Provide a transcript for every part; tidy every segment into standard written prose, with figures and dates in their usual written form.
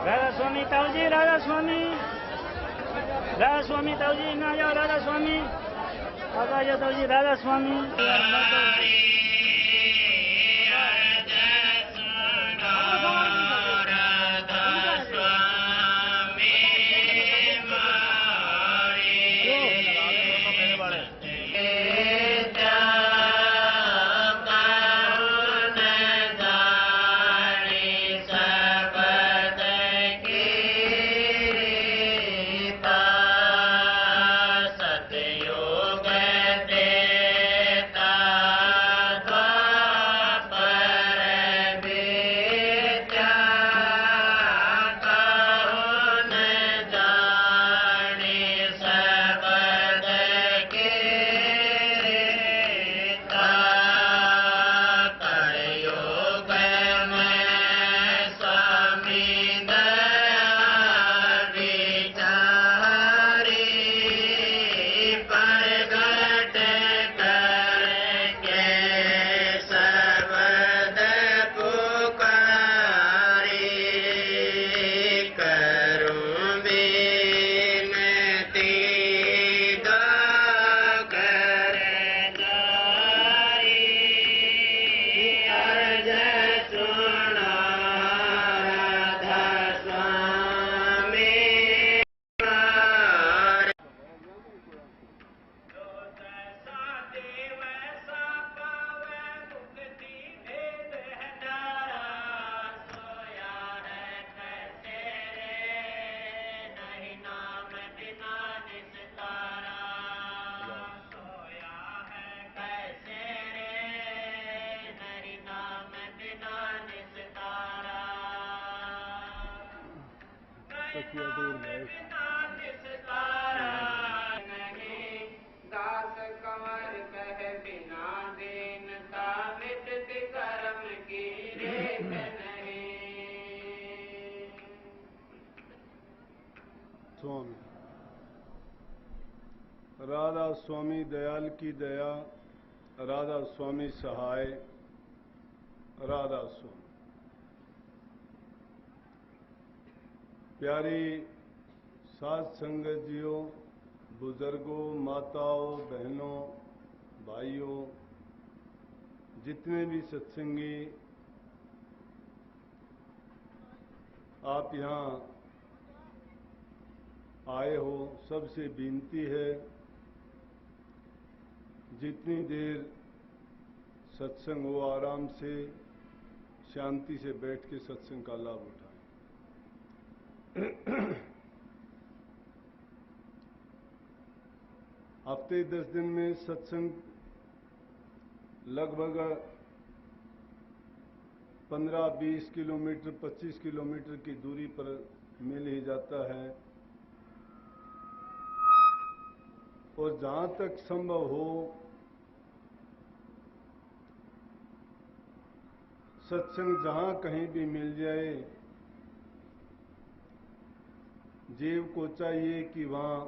राधा स्वामी ताऊजी, राधा स्वामी ताऊजी, ना जाओ राधा स्वामी, आगा जाओ ताऊजी, राधा स्वामी। दास कंवर कह बिना दीनता मिटत कर्म की रेत नहीं। स्वामी राधा स्वामी दयाल की दया, राधा स्वामी सहाय, राधा स्वामी। प्यारी साध संगत जियों, बुजुर्गों, माताओं, बहनों, भाइयों, जितने भी सत्संगी आप यहाँ आए हो, सबसे विनती है जितनी देर सत्संग हो आराम से शांति से बैठ के सत्संग का लाभ उठाएं। हफ्ते 10 दिन में सत्संग लगभग 15-20 किलोमीटर 25 किलोमीटर की दूरी पर मिल ही जाता है, और जहां तक संभव हो सत्संग जहां कहीं भी मिल जाए, जीव को चाहिए कि वहां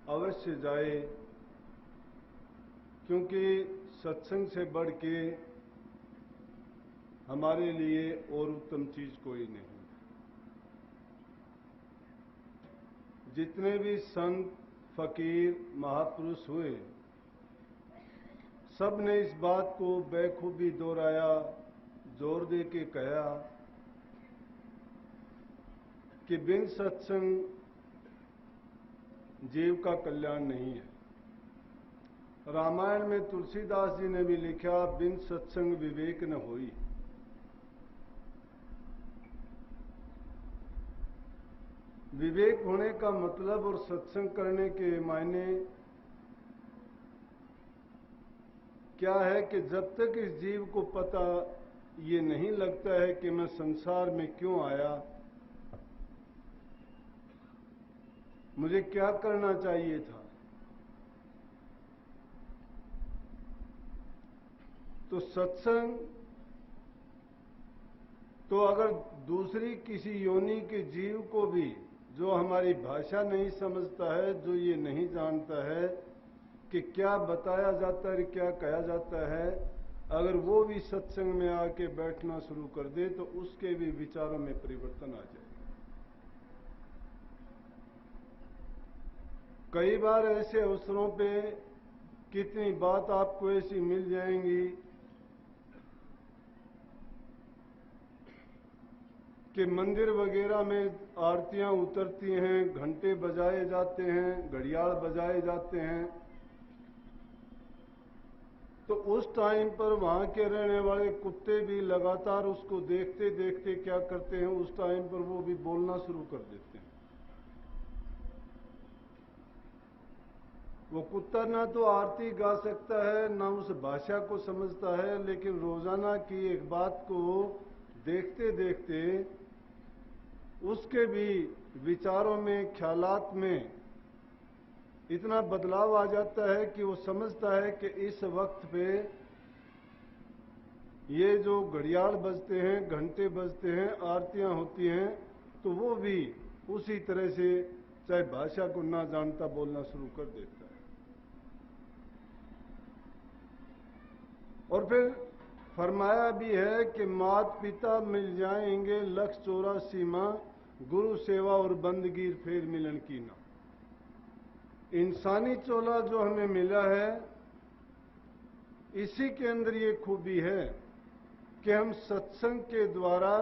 अवश्य जाए, क्योंकि सत्संग से बढ़ के हमारे लिए और उत्तम चीज कोई नहीं। जितने भी संत फकीर महापुरुष हुए, सब ने इस बात को बेखूबी दोहराया, जोर दे के कहा कि बिन सत्संग जीव का कल्याण नहीं है। रामायण में तुलसीदास जी ने भी लिखा, बिन सत्संग विवेक न होई। विवेक होने का मतलब और सत्संग करने के मायने क्या है कि जब तक इस जीव को पता ये नहीं लगता है कि मैं संसार में क्यों आया, मुझे क्या करना चाहिए था, तो सत्संग तो अगर दूसरी किसी योनि के जीव को भी, जो हमारी भाषा नहीं समझता है, जो ये नहीं जानता है कि क्या बताया जाता है, क्या कहा जाता है, अगर वो भी सत्संग में आके बैठना शुरू कर दे तो उसके भी विचारों में परिवर्तन आ जाए। कई बार ऐसे अवसरों पे कितनी बात आपको ऐसी मिल जाएंगी कि मंदिर वगैरह में आरतियां उतरती हैं, घंटे बजाए जाते हैं, घड़ियाल बजाए जाते हैं, तो उस टाइम पर वहां के रहने वाले कुत्ते भी लगातार उसको देखते देखते क्या करते हैं, उस टाइम पर वो भी बोलना शुरू कर देते हैं। वो कुत्ता ना तो आरती गा सकता है, ना उस भाषा को समझता है, लेकिन रोजाना की एक बात को देखते देखते उसके भी विचारों में, ख्यालात में इतना बदलाव आ जाता है कि वो समझता है कि इस वक्त पे ये जो घड़ियाल बजते हैं, घंटे बजते हैं, आरतियां होती हैं, तो वो भी उसी तरह से चाहे भाषा को ना जानता बोलना शुरू कर देता है। और फिर फरमाया भी है कि मात पिता मिल जाएंगे 184 माह, गुरु सेवा और बंदगी फिर मिलन की ना। इंसानी चोला जो हमें मिला है, इसी के अंदर ये खूबी है कि हम सत्संग के द्वारा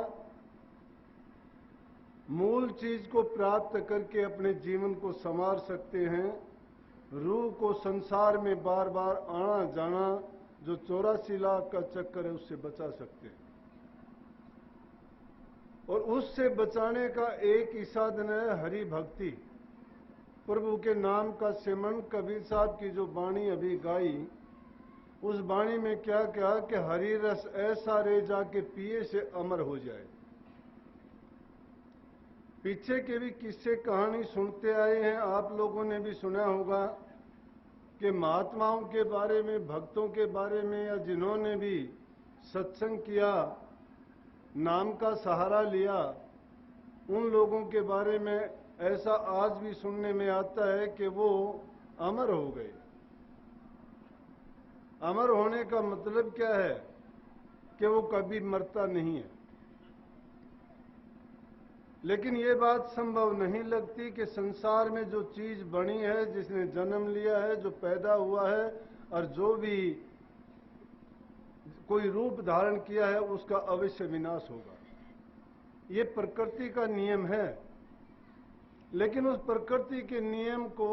मूल चीज को प्राप्त करके अपने जीवन को संवार सकते हैं। रूह को संसार में बार बार आना जाना, जो 84 लाख का चक्कर है, उससे बचा सकते हैं। और उससे बचाने का एक ही साधन है हरि भक्ति, प्रभु के नाम का सिमरन। कबीर साहब की जो वाणी अभी गाई, उस वाणी में क्या क्या कि हरि रस ऐसा रे जाके पिए से अमर हो जाए। पीछे के भी किस्से कहानी सुनते आए हैं, आप लोगों ने भी सुना होगा कि महात्माओं के बारे में, भक्तों के बारे में, या जिन्होंने भी सत्संग किया, नाम का सहारा लिया, उन लोगों के बारे में ऐसा आज भी सुनने में आता है कि वो अमर हो गए। अमर होने का मतलब क्या है कि वो कभी मरता नहीं है। लेकिन ये बात संभव नहीं लगती कि संसार में जो चीज बनी है, जिसने जन्म लिया है, जो पैदा हुआ है, और जो भी कोई रूप धारण किया है, उसका अवश्य विनाश होगा। ये प्रकृति का नियम है। लेकिन उस प्रकृति के नियम को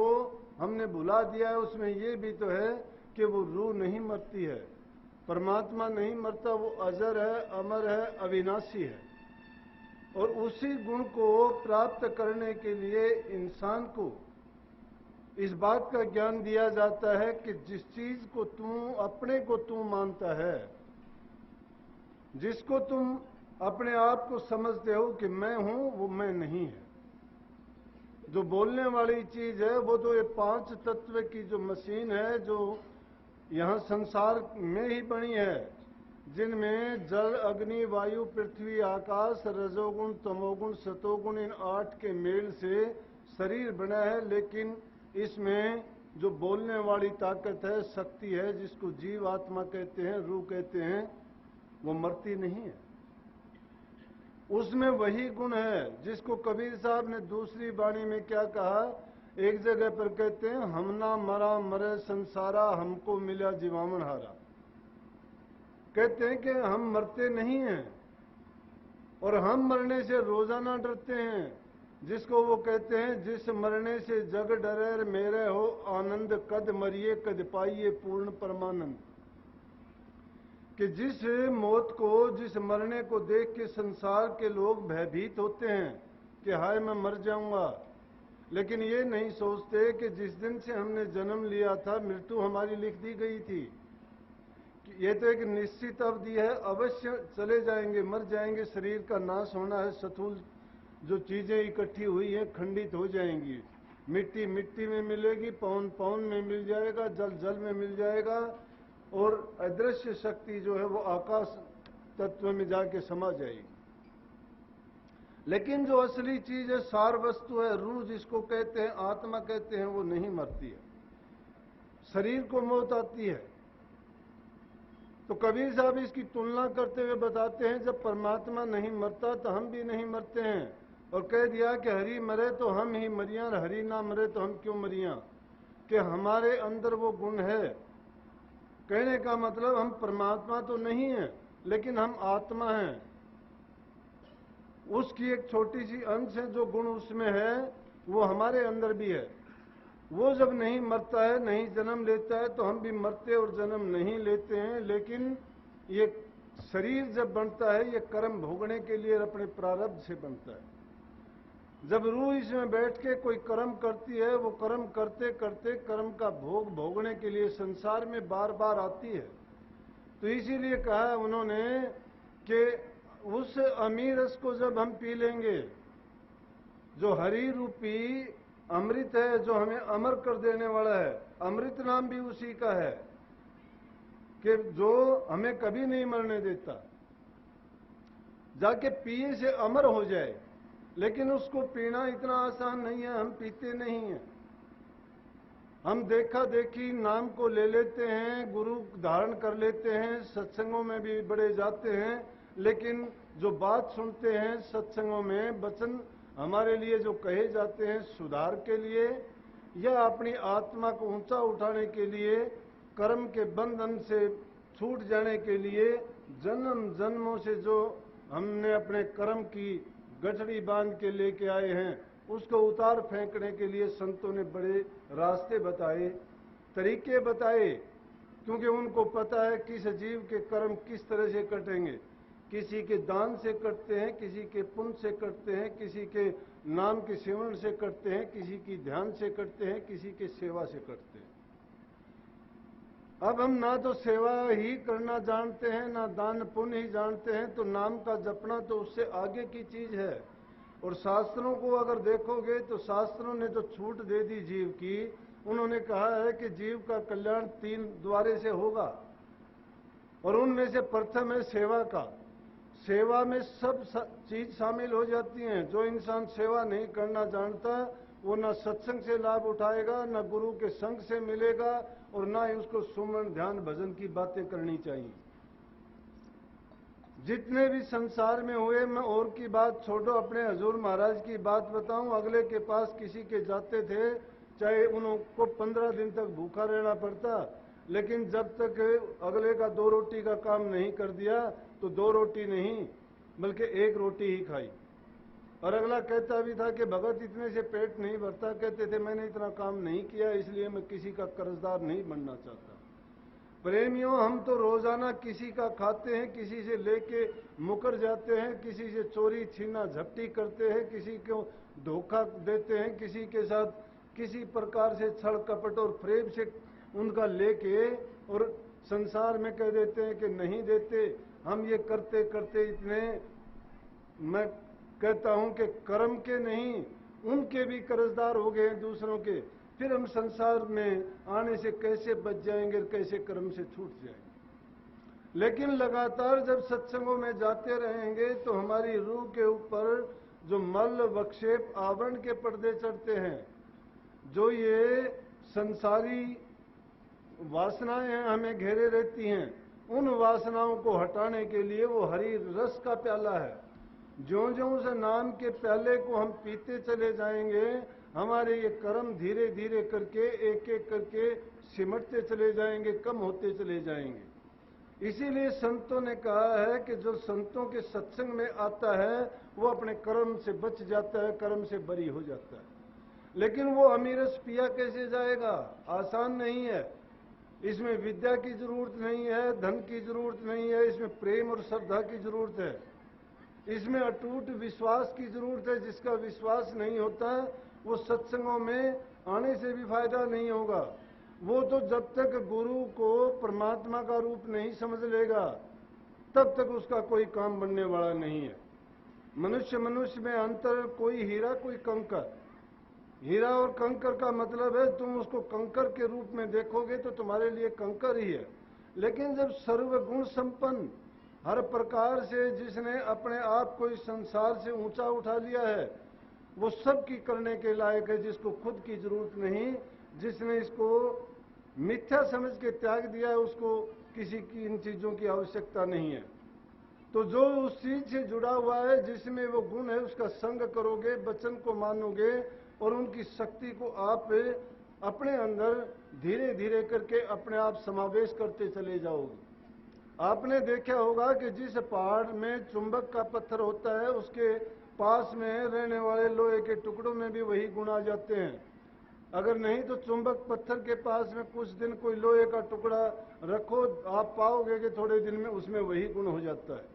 हमने भुला दिया है। उसमें ये भी तो है कि वो रूह नहीं मरती है, परमात्मा नहीं मरता, वो अजर है, अमर है, अविनाशी है। और उसी गुण को प्राप्त करने के लिए इंसान को इस बात का ज्ञान दिया जाता है कि जिस चीज को तू अपने को तू मानता है, जिसको तुम अपने आप को समझते हो कि मैं हूं, वो मैं नहीं है। जो बोलने वाली चीज है, वो तो ये 5 तत्व की जो मशीन है, जो यहां संसार में ही बनी है, जिनमें जल, अग्नि, वायु, पृथ्वी, आकाश, रजोगुण, तमोगुण, सतोगुण, इन 8 के मेल से शरीर बना है। लेकिन इसमें जो बोलने वाली ताकत है, शक्ति है, जिसको जीव आत्मा कहते हैं, रूह कहते हैं, वो मरती नहीं है। उसमें वही गुण है जिसको कबीर साहब ने दूसरी वाणी में क्या कहा, एक जगह पर कहते हैं, हम ना मरा मरे संसारा, हमको मिला जीवामण हारा। कहते हैं कि हम मरते नहीं हैं और हम मरने से रोजाना डरते हैं, जिसको वो कहते हैं, जिस मरने से जग डरे मेरे हो आनंद, कद मरिए कद पाइए पूर्ण परमानंद। कि जिस मौत को, जिस मरने को देख के संसार के लोग भयभीत होते हैं कि हाय मैं मर जाऊंगा, लेकिन ये नहीं सोचते कि जिस दिन से हमने जन्म लिया था, मृत्यु हमारी लिख दी गई थी। ये तो एक निश्चित अवधि है, अवश्य चले जाएंगे, मर जाएंगे, शरीर का नाश होना है, स्थूल जो चीजें इकट्ठी हुई हैं खंडित हो जाएंगी। मिट्टी मिट्टी में मिलेगी, पवन पवन में मिल जाएगा, जल जल में मिल जाएगा, और अदृश्य शक्ति जो है वो आकाश तत्व में जाके समा जाएगी। लेकिन जो असली चीज है, सार वस्तु है, रूह जिसको कहते हैं, आत्मा कहते हैं, वो नहीं मरती है। शरीर को मौत आती है, तो कबीर साहब इसकी तुलना करते हुए बताते हैं, जब परमात्मा नहीं मरता तो हम भी नहीं मरते हैं, और कह दिया कि हरि मरे तो हम ही मरियां, और हरि ना मरे तो हम क्यों मरियां, कि हमारे अंदर वो गुण है। कहने का मतलब हम परमात्मा तो नहीं है, लेकिन हम आत्मा हैं। उसकी एक छोटी सी अंश है, जो गुण उसमें है वो हमारे अंदर भी है। वो जब नहीं मरता है, नहीं जन्म लेता है, तो हम भी मरते और जन्म नहीं लेते हैं। लेकिन ये शरीर जब बनता है, ये कर्म भोगने के लिए अपने प्रारब्ध से बनता है। जब रूह इसमें बैठ के कोई कर्म करती है, वो कर्म करते करते कर्म का भोग भोगने के लिए संसार में बार बार आती है। तो इसीलिए कहा है उन्होंने कि उस अमीर रस को जब हम पी लेंगे, जो हरि रूपी अमृत है, जो हमें अमर कर देने वाला है, अमृत नाम भी उसी का है कि जो हमें कभी नहीं मरने देता, जाके पिए से अमर हो जाए। लेकिन उसको पीना इतना आसान नहीं है, हम पीते नहीं हैं। हम देखा देखी नाम को ले लेते हैं, गुरु धारण कर लेते हैं, सत्संगों में भी बड़े जाते हैं, लेकिन जो बात सुनते हैं सत्संगों में, वचन हमारे लिए जो कहे जाते हैं सुधार के लिए या अपनी आत्मा को ऊंचा उठाने के लिए, कर्म के बंधन से छूट जाने के लिए, जन्म जन्मों से जो हमने अपने कर्म की गठड़ी बांध के लेके आए हैं, उसको उतार फेंकने के लिए संतों ने बड़े रास्ते बताए, तरीके बताए। क्योंकि उनको पता है किस जीव के कर्म किस तरह से कटेंगे। किसी के दान से कटते हैं, किसी के पुण्य से कटते हैं, किसी के नाम के सेवन से कटते हैं, किसी की ध्यान से कटते हैं, किसी के सेवा से कटते हैं। अब हम ना तो सेवा ही करना जानते हैं, ना दान पुण्य ही जानते हैं, तो नाम का जपना तो उससे आगे की चीज है। और शास्त्रों को अगर देखोगे तो शास्त्रों ने तो छूट दे दी जीव की। उन्होंने कहा है कि जीव का कल्याण 3 द्वारे से होगा, और उनमें से प्रथम है सेवा का। सेवा में सब चीज शामिल हो जाती हैं। जो इंसान सेवा नहीं करना जानता, वो ना सत्संग से लाभ उठाएगा, ना गुरु के संग से मिलेगा, और ना ही उसको सुमरण ध्यान भजन की बातें करनी चाहिए। जितने भी संसार में हुए, मैं और की बात छोड़ो, अपने हजूर महाराज की बात बताऊं। अगले के पास किसी के जाते थे, चाहे उनको 15 दिन तक भूखा रहना पड़ता, लेकिन जब तक अगले का 2 रोटी का काम नहीं कर दिया, तो 2 रोटी नहीं बल्कि 1 रोटी ही खाई। और अगला कहता भी था कि भगत इतने से पेट नहीं भरता। कहते थे मैंने इतना काम नहीं किया, इसलिए मैं किसी का कर्जदार नहीं बनना चाहता। प्रेमियों, हम तो रोजाना किसी का खाते हैं, किसी से लेके मुकर जाते हैं, किसी से चोरी छीना झपटी करते हैं, किसी को धोखा देते हैं, किसी के साथ किसी प्रकार से छल कपट और प्रेम से उनका लेके और संसार में कह देते हैं कि नहीं देते। हम ये करते करते इतने, मैं कहता हूं कि कर्म के नहीं, उनके भी कर्जदार हो गए हैं दूसरों के। फिर हम संसार में आने से कैसे बच जाएंगे, कैसे कर्म से छूट जाएंगे। लेकिन लगातार जब सत्संगों में जाते रहेंगे तो हमारी रूह के ऊपर जो मल वक्षेप आवरण के पर्दे चढ़ते हैं, जो ये संसारी वासनाएं हैं हमें घेरे रहती हैं, उन वासनाओं को हटाने के लिए वो हरि रस का प्याला है। ज्यों ज्यों उस नाम के प्याले को हम पीते चले जाएंगे, हमारे ये कर्म धीरे धीरे करके एक एक करके सिमटते चले जाएंगे, कम होते चले जाएंगे। इसीलिए संतों ने कहा है कि जो संतों के सत्संग में आता है वो अपने कर्म से बच जाता है, कर्म से बरी हो जाता है। लेकिन वो अमीरस पिया कैसे जाएगा? आसान नहीं है। इसमें विद्या की जरूरत नहीं है, धन की जरूरत नहीं है, इसमें प्रेम और श्रद्धा की जरूरत है, इसमें अटूट विश्वास की जरूरत है। जिसका विश्वास नहीं होता वो सत्संगों में आने से भी फायदा नहीं होगा। वो तो जब तक गुरु को परमात्मा का रूप नहीं समझ लेगा तब तक उसका कोई काम बनने वाला नहीं है। मनुष्य मनुष्य में अंतर, कोई हीरा कोई कंकर। हीरा और कंकर का मतलब है तुम उसको कंकर के रूप में देखोगे तो तुम्हारे लिए कंकर ही है। लेकिन जब सर्वगुण संपन्न, हर प्रकार से जिसने अपने आप को इस संसार से ऊंचा उठा लिया है, वो सब की करने के लायक है, जिसको खुद की जरूरत नहीं, जिसने इसको मिथ्या समझ के त्याग दिया है, उसको किसी की इन चीजों की आवश्यकता नहीं है। तो जो उस चीज से जुड़ा हुआ है, जिसमें वो गुण है, उसका संग करोगे, वचन को मानोगे और उनकी शक्ति को आप अपने अंदर धीरे धीरे करके अपने आप समावेश करते चले जाओगे। आपने देखा होगा कि जिस पहाड़ में चुंबक का पत्थर होता है, उसके पास में रहने वाले लोहे के टुकड़ों में भी वही गुण आ जाते हैं। अगर नहीं तो चुंबक पत्थर के पास में कुछ दिन कोई लोहे का टुकड़ा रखो, आप पाओगे कि थोड़े दिन में उसमें वही गुण हो जाता है।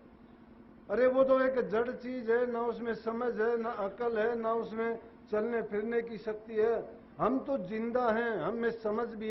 अरे वो तो एक जड़ चीज है, ना उसमें समझ है, ना अकल है, ना उसमें चलने फिरने की शक्ति है। हम तो जिंदा हैं, हम में समझ भी